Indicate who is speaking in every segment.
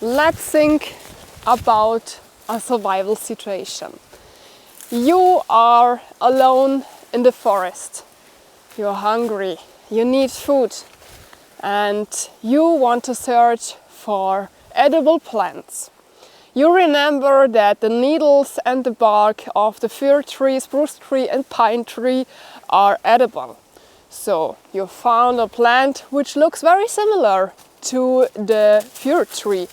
Speaker 1: let's think about a survival situation. You are alone in the forest. You're hungry, you need food, and you want to search for edible plants. You remember that the needles and the bark of the fir tree, spruce tree and pine tree are edible. So you found a plant which looks very similar to the fir tree.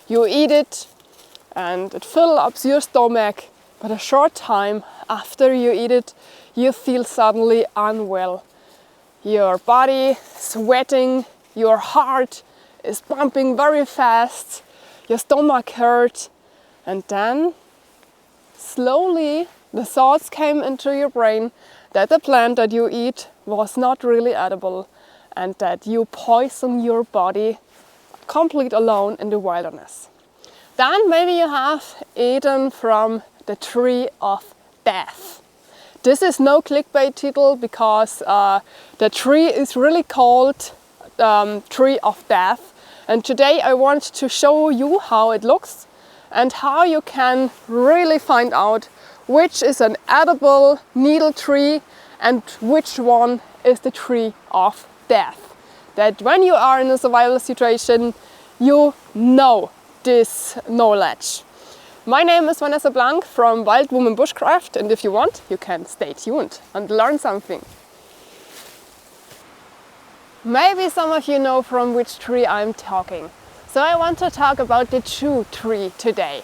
Speaker 1: You eat it and it fills up your stomach, but a short time after you eat it, you feel suddenly unwell. Your body sweating, your heart is pumping very fast, your stomach hurts, and then slowly the thoughts came into your brain that the plant that you eat was not really edible and that you poison your body complete alone in the wilderness. Then maybe you have eaten from the tree of death. This is no clickbait title because the tree is really called tree of death, and today I want to show you how it looks and how you can really find out which is an edible needle tree and which one is the tree of death. That when you are in a survival situation, you know this knowledge. My name is VanessaBlank from Wild Woman Bushcraft, and if you want, you can stay tuned and learn something. Maybe some of you know from which tree I'm talking. So I want to talk about the Jew tree today.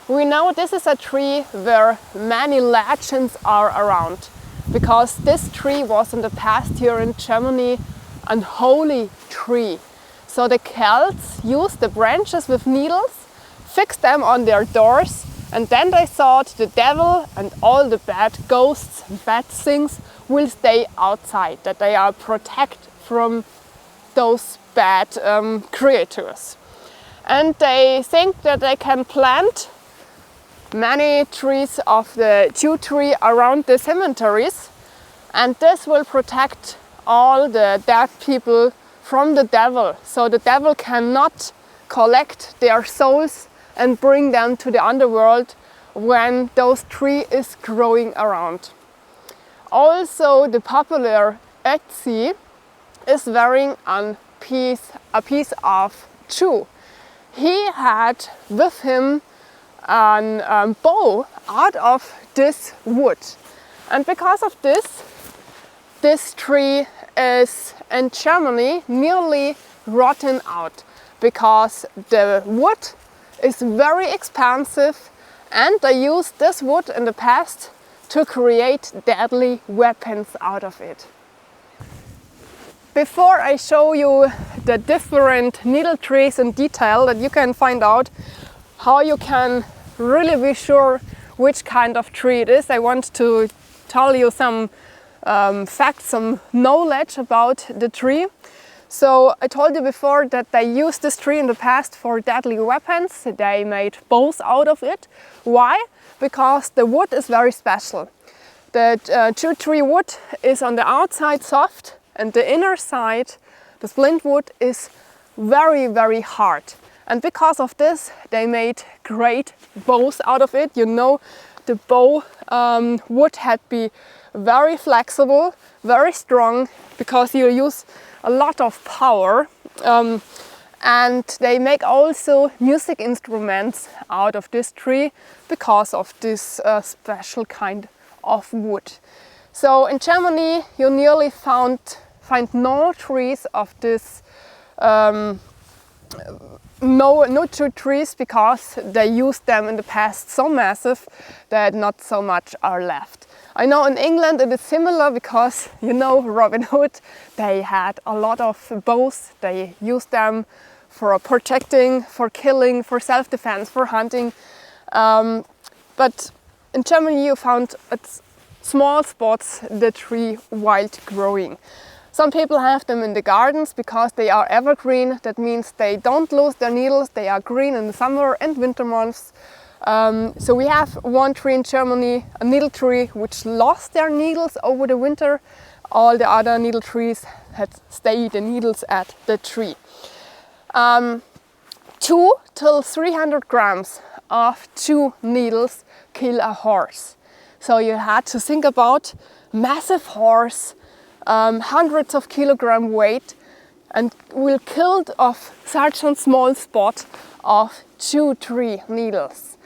Speaker 1: We know this is a tree where many legends are around, because this tree was in the past here in Germany an holy tree. So the Celts used the branches with needles, fixed them on their doors, and then they thought the devil and all the bad ghosts and bad things will stay outside, that they are protected from those bad creatures. And they think that they can plant many trees of the Jew tree around the cemeteries, and this will protect all the dead people from the devil. So the devil cannot collect their souls and bring them to the underworld when those tree is growing around. Also, the popular Etsy is wearing a piece of Jew. He had with him a bow out of this wood, and because of this tree is in Germany nearly rotten out, because the wood is very expensive and they used this wood in the past to create deadly weapons out of it. Before I show you the different needle trees in detail, that you can find out how you can really be sure which kind of tree it is, I want to tell you some facts, some knowledge about the tree. So I told you before that they used this tree in the past for deadly weapons. They made bows out of it. Why? Because the wood is very special. The Jew tree wood is on the outside soft, and the inner side, the splint wood, is very, very hard. And because of this, they made great bows out of it. You know, the bow wood had to be very flexible, very strong, because you use a lot of power. And they make also music instruments out of this tree because of this special kind of wood. So in Germany, you nearly find no trees of this, no true trees, because they used them in the past so massive that not so much are left. I know in England it is similar, because you know Robin Hood, they had a lot of bows. They used them for protecting, for killing, for self-defense, for hunting. But in Germany you found at small spots the tree wild growing. Some people have them in the gardens because they are evergreen. That means they don't lose their needles. They are green in the summer and winter months. So we have one tree in Germany, a needle tree, which lost their needles over the winter. All the other needle trees had stayed the needles at the tree. 2 till 300 grams of 2 needles kill a horse. So you had to think about massive horse, hundreds of kilogram weight, and will killed of such a small spot of 2-3 needles.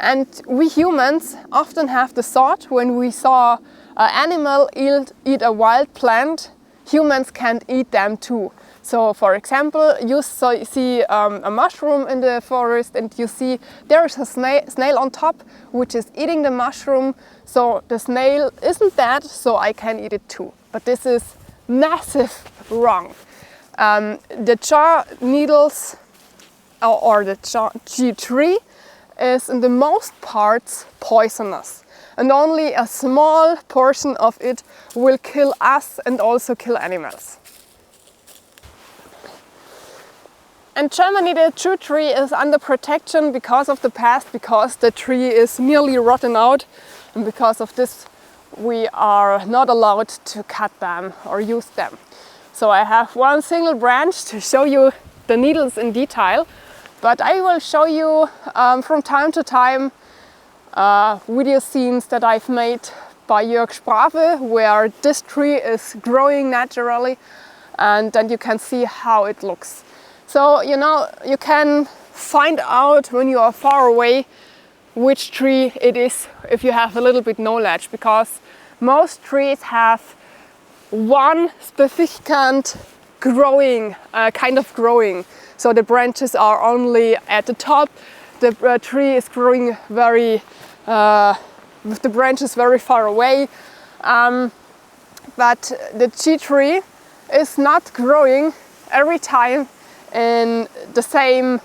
Speaker 1: And we humans often have the thought when we saw an animal eat a wild plant, humans can't eat them too. So for example, you see a mushroom in the forest and you see there is a snail on top which is eating the mushroom. So the snail isn't dead, so I can eat it too. But this is massive wrong. The jaw needles or the G3 is in the most parts poisonous, and only a small portion of it will kill us and also kill animals. In Germany the true tree is under protection because of the past, because the tree is nearly rotten out, and because of this we are not allowed to cut them or use them. So I have one single branch to show you the needles in detail, but I will show you from time to time video scenes that I've made by Jörg Sprave where this tree is growing naturally, and then you can see how it looks. So you know, you can find out when you are far away which tree it is if you have a little bit knowledge, because most trees have one specific growing, kind of growing. So the branches are only at the top. The tree is growing very, with the branches very far away. But the G tree is not growing every time in the same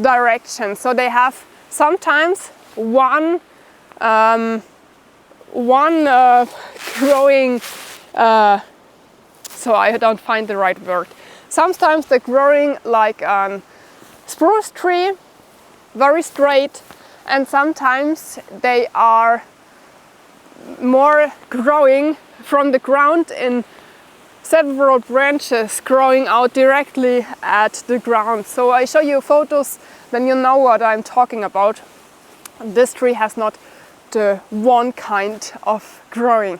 Speaker 1: direction. So they have sometimes one growing, so I don't find the right word. Sometimes they're growing like a spruce tree, very straight, and sometimes they are more growing from the ground in several branches growing out directly at the ground. So I show you photos, then you know what I'm talking about. This tree has not the one kind of growing.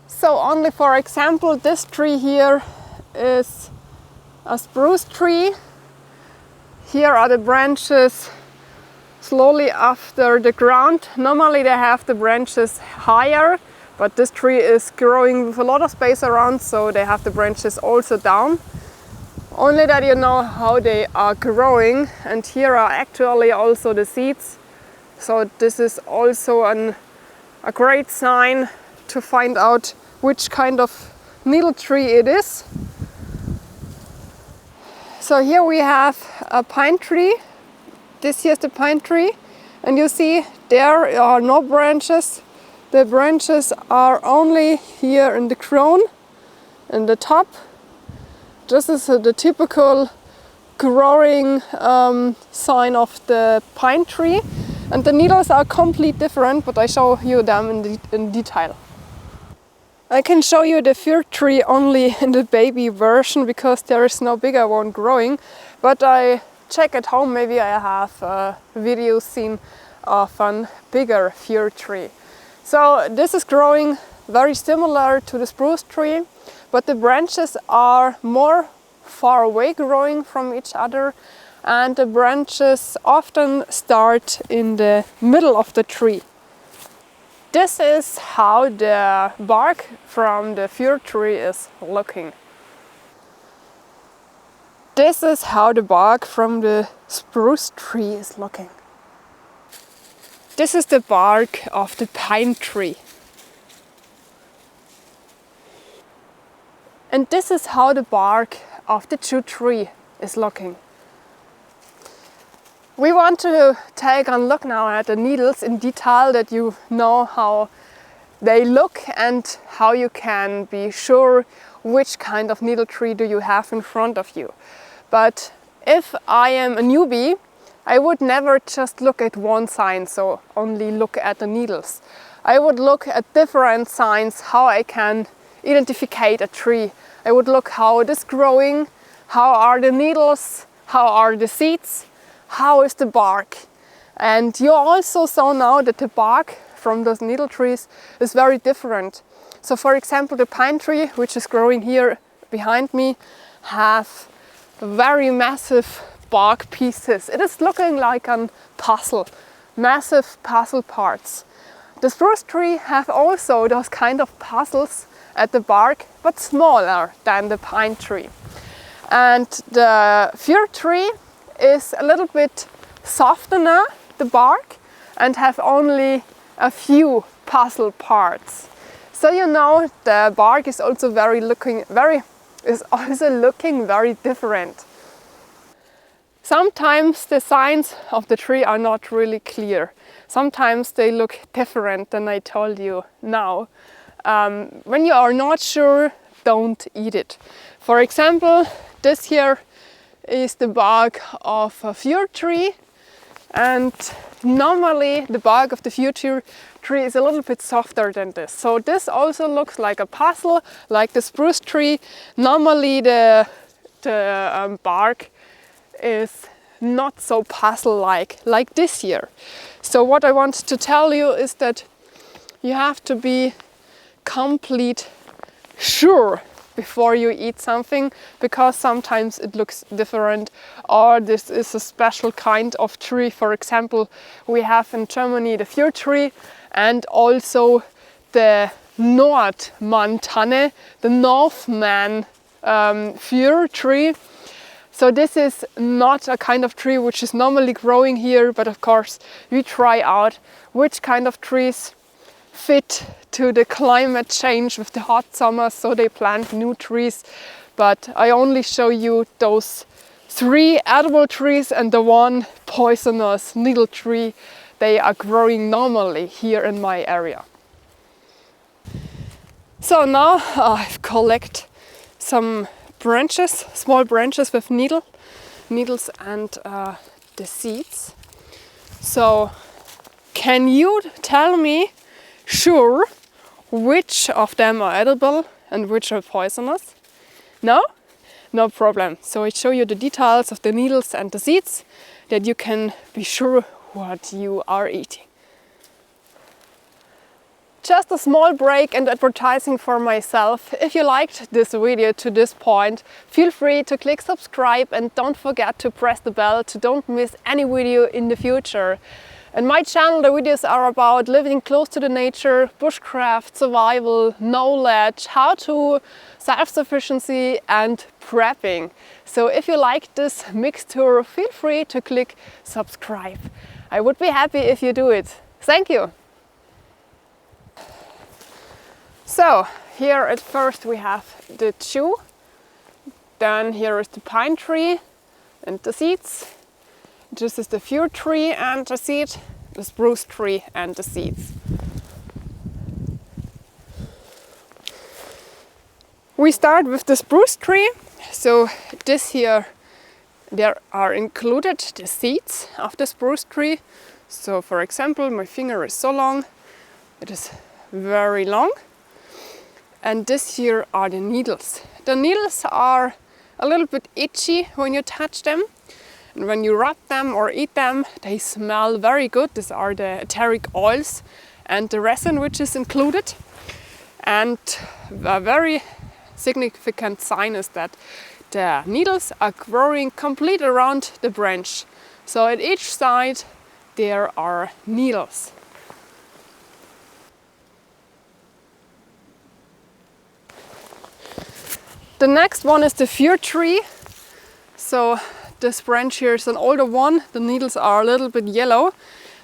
Speaker 1: So only for example, this tree here is a spruce tree. Here are the branches slowly after the ground. Normally they have the branches higher, but this tree is growing with a lot of space around, so they have the branches also down. Only that you know how they are growing, and here are actually also the seeds. So this is also a great sign to find out which kind of needle tree it is. So here we have a pine tree. This here is the pine tree, and you see there are no branches. The branches are only here in the crown, in the top. This is the typical growing sign of the pine tree, and the needles are completely different, but I show you them in detail. I can show you the fir tree only in the baby version because there is no bigger one growing, but I check at home, maybe I have a video scene of a bigger fir tree. So this is growing very similar to the spruce tree, but the branches are more far away growing from each other, and the branches often start in the middle of the tree. This is how the bark from the fir tree is looking. This is how the bark from the spruce tree is looking. This is the bark of the pine tree. And this is how the bark of the true tree is looking. We want to take a look now at the needles in detail, that you know how they look and how you can be sure which kind of needle tree do you have in front of you. But if I am a newbie, I would never just look at one sign, so only look at the needles. I would look at different signs how I can identify a tree. I would look how it is growing, how are the needles, how are the seeds, how is the bark. And you also saw now that the bark from those needle trees is very different. So for example, the pine tree, which is growing here behind me, have very massive bark pieces. It is looking like a puzzle, massive puzzle parts. The spruce tree have also those kind of puzzles at the bark, but smaller than the pine tree. And the fir tree is a little bit softer, the bark, and have only a few puzzle parts. So you know the bark is also looking very different. Sometimes the signs of the tree are not really clear. Sometimes they look different than I told you now. When you are not sure, don't eat it. For example, this here is the bark of a fir tree, and normally the bark of the fir tree is a little bit softer than this. So this also looks like a puzzle, like the spruce tree. Normally the bark is not so puzzle-like this here. So what I want to tell you is that you have to be complete sure before you eat something, because sometimes it looks different, or this is a special kind of tree. For example, we have in Germany the fir tree and also the Nordmann-Tanne, the Northman fir tree. So this is not a kind of tree which is normally growing here, but of course we try out which kind of trees fit to the climate change with the hot summers, so they plant new trees. But I only show you those 3 edible trees and the 1 poisonous needle tree. They are growing normally here in my area. So now I've collected some branches, small branches with needles and the seeds. So can you tell me sure which of them are edible and which are poisonous? No? No problem. So I show you the details of the needles and the seeds, that you can be sure what you are eating. Just a small break and advertising for myself. If you liked this video to this point, feel free to click subscribe and don't forget to press the bell to don't miss any video in the future. In my channel, the videos are about living close to the nature, bushcraft, survival, knowledge, how to, self-sufficiency and prepping. So if you like this mixture, feel free to click subscribe. I would be happy if you do it. Thank you. So here at first we have the chew, then here is the pine tree and the seeds. This is the fir tree and the seed, the spruce tree and the seeds. We start with the spruce tree. So this here, there are included the seeds of the spruce tree. So for example, my finger is so long, it is very long. And this here are the needles. The needles are a little bit itchy when you touch them. And when you rub them or eat them, they smell very good. These are the etheric oils and the resin which is included. And a very significant sign is that the needles are growing complete around the branch. So at each side there are needles. The next one is the fir tree. So this branch here is an older one. The needles are a little bit yellow.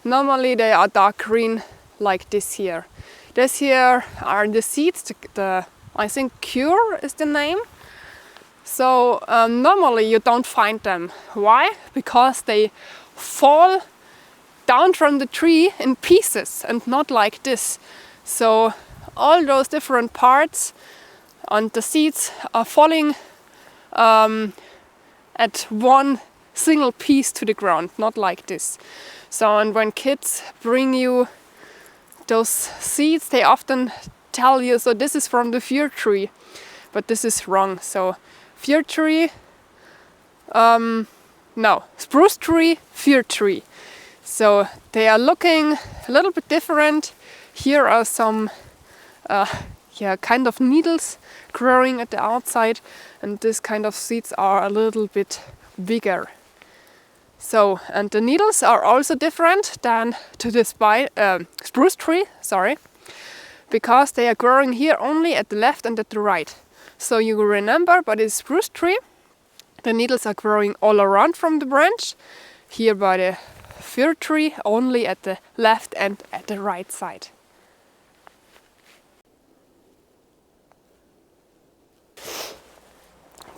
Speaker 1: Normally they are dark green like this here. This here are the seeds, I think cure is the name. So normally you don't find them. Why? Because they fall down from the tree in pieces and not like this. So all those different parts and the seeds are falling at one single piece to the ground, not like this. So, and when kids bring you those seeds, they often tell you, so this is from the fir tree, but this is wrong. So fir tree no, spruce tree, fir tree. So they are looking a little bit different. Here are some kind of needles growing at the outside, and this kind of seeds are a little bit bigger. So, and the needles are also different than to the spruce tree, because they are growing here only at the left and at the right. So you will remember, by the spruce tree, the needles are growing all around from the branch. Here by the fir tree, only at the left and at the right side.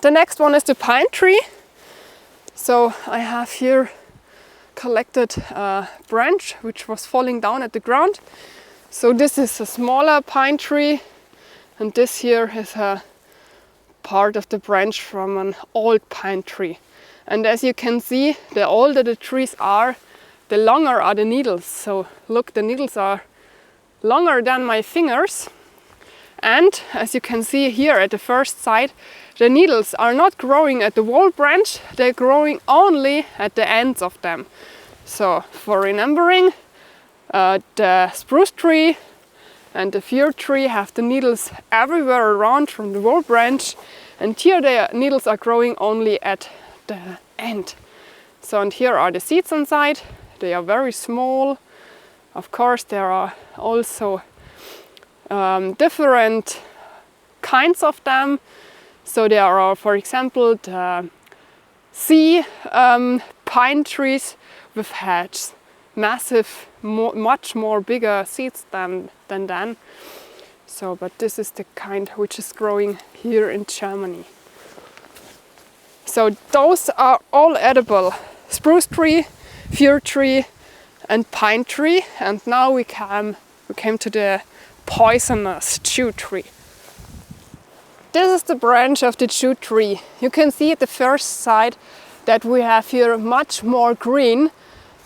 Speaker 1: The next one is the pine tree. So I have here collected a branch which was falling down at the ground. So this is a smaller pine tree, and this here is a part of the branch from an old pine tree. And as you can see, the older the trees are, the longer are the needles. So look, the needles are longer than my fingers. And as you can see here at the first side, the needles are not growing at the whole branch, they're growing only at the ends of them. So for remembering, the spruce tree and the fir tree have the needles everywhere around from the whole branch, and here the needles are growing only at the end. So, and here are the seeds inside. They are very small. Of course, there are also different kinds of them. So there are, for example, the sea pine trees with heads, massive, much more bigger seeds than then. So, but this is the kind which is growing here in Germany. So those are all edible: spruce tree, fir tree, and pine tree. And now we came to the poisonous jute tree. This is the branch of the jute tree. You can see at the first side that we have here much more green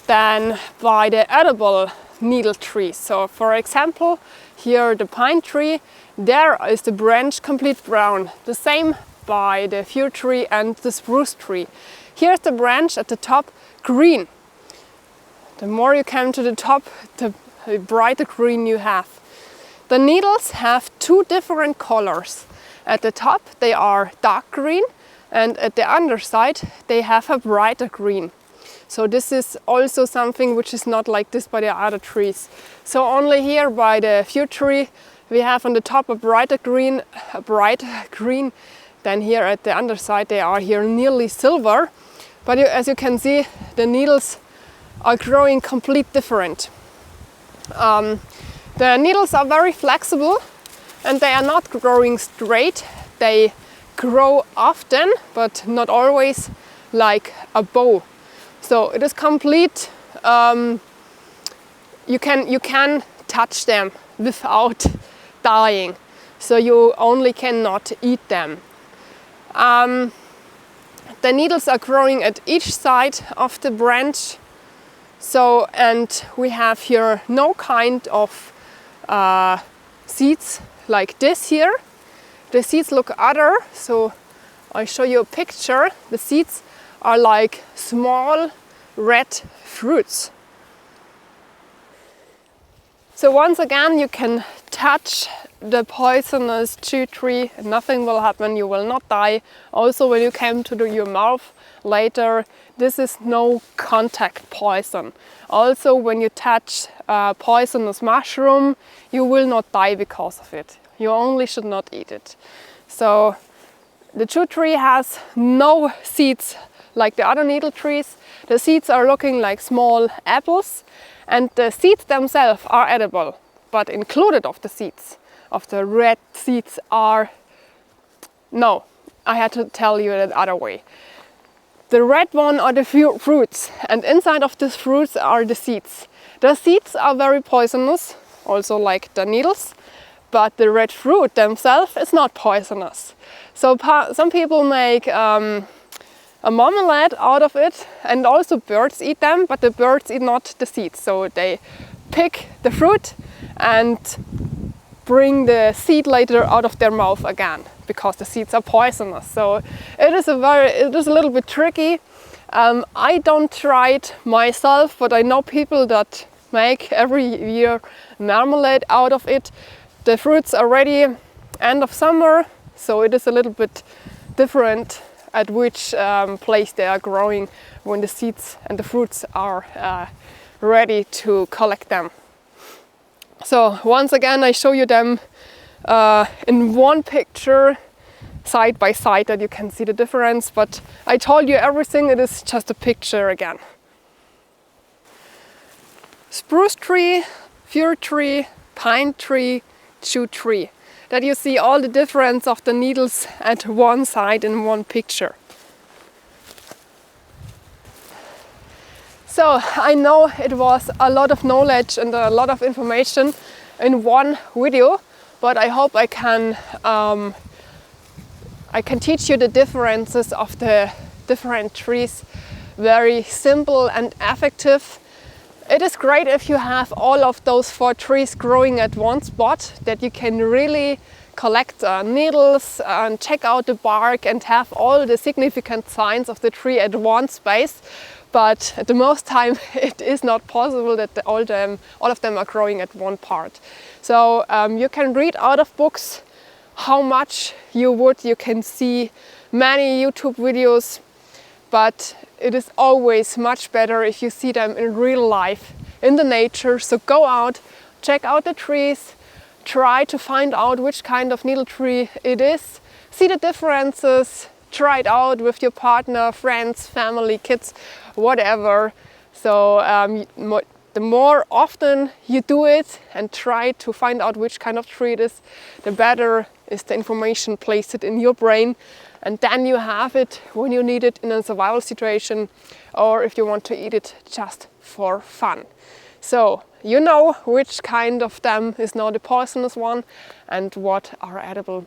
Speaker 1: than by the edible needle trees. So for example, here the pine tree, there is the branch complete brown. The same by the fir tree and the spruce tree. Here's the branch at the top green. The more you come to the top, the brighter green you have. The needles have two different colors. At the top they are dark green, and at the underside they have a brighter green. So this is also something which is not like this by the other trees. So only here by the fir tree we have on the top a brighter green, then here at the underside they are here nearly silver. But as you can see, the needles are growing completely different. The needles are very flexible, and they are not growing straight. They grow often, but not always like a bow. So it is complete. You can touch them without dying. So you only cannot eat them. The needles are growing at each side of the branch. So, and we have here no kind of seeds like this here. The seeds look other, so I'll show you a picture. The seeds are like small red fruits. So once again, you can touch the poisonous jute tree and nothing will happen, you will not die. Also when you come to your mouth later, this is no contact poison. Also when you touch a poisonous mushroom, you will not die because of it. You only should not eat it. So the jute tree has no seeds like the other needle trees. The seeds are looking like small apples, and the seeds themselves are edible, but included of the seeds, of the red seeds are... No, I had to tell you that other way. The red one are the fruits, and inside of these fruits are the seeds. The seeds are very poisonous, also like the needles, but the red fruit themselves is not poisonous. So some people make a marmalade out of it, and also birds eat them, but the birds eat not the seeds. So they pick the fruit and bring the seed later out of their mouth again, because the seeds are poisonous. So it is a little bit tricky. I don't try it myself, but I know people that make every year marmalade out of it. The fruits are ready end of summer, so it is a little bit different at which place they are growing when the seeds and the fruits are ready to collect them. So once again I show you them in one picture side by side, that you can see the difference, but I told you everything, it is just a picture again. Spruce tree, fir tree, pine tree, jute tree. That you see all the difference of the needles at one side in one picture. So I know it was a lot of knowledge and a lot of information in one video, but I hope I can teach you the differences of the different trees very simple and effective. It is great if you have all of those 4 trees growing at one spot, that you can really collect needles and check out the bark and have all the significant signs of the tree at one space. But at the most time it is not possible that all of them are growing at one part. So you can read out of books how much you can see many YouTube videos, but it is always much better if you see them in real life, in the nature. So go out, check out the trees, try to find out which kind of needle tree it is, see the differences, try it out with your partner, friends, family, kids, whatever. So the more often you do it and try to find out which kind of tree it is, the better is the information placed in your brain, and then you have it when you need it in a survival situation, or if you want to eat it just for fun. So you know which kind of them is now the poisonous one and what are edible.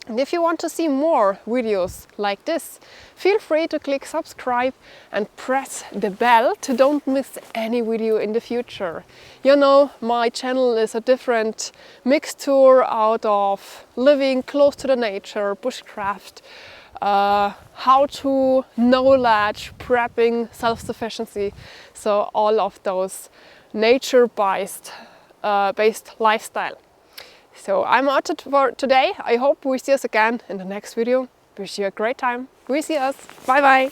Speaker 1: And if you want to see more videos like this, feel free to click subscribe and press the bell to don't miss any video in the future. You know, my channel is a different mixture out of living close to the nature, bushcraft, how to knowledge, prepping, self-sufficiency. So all of those nature-based lifestyle. So I'm out for today. I hope we see us again in the next video. Wish you a great time. We see us. Bye bye.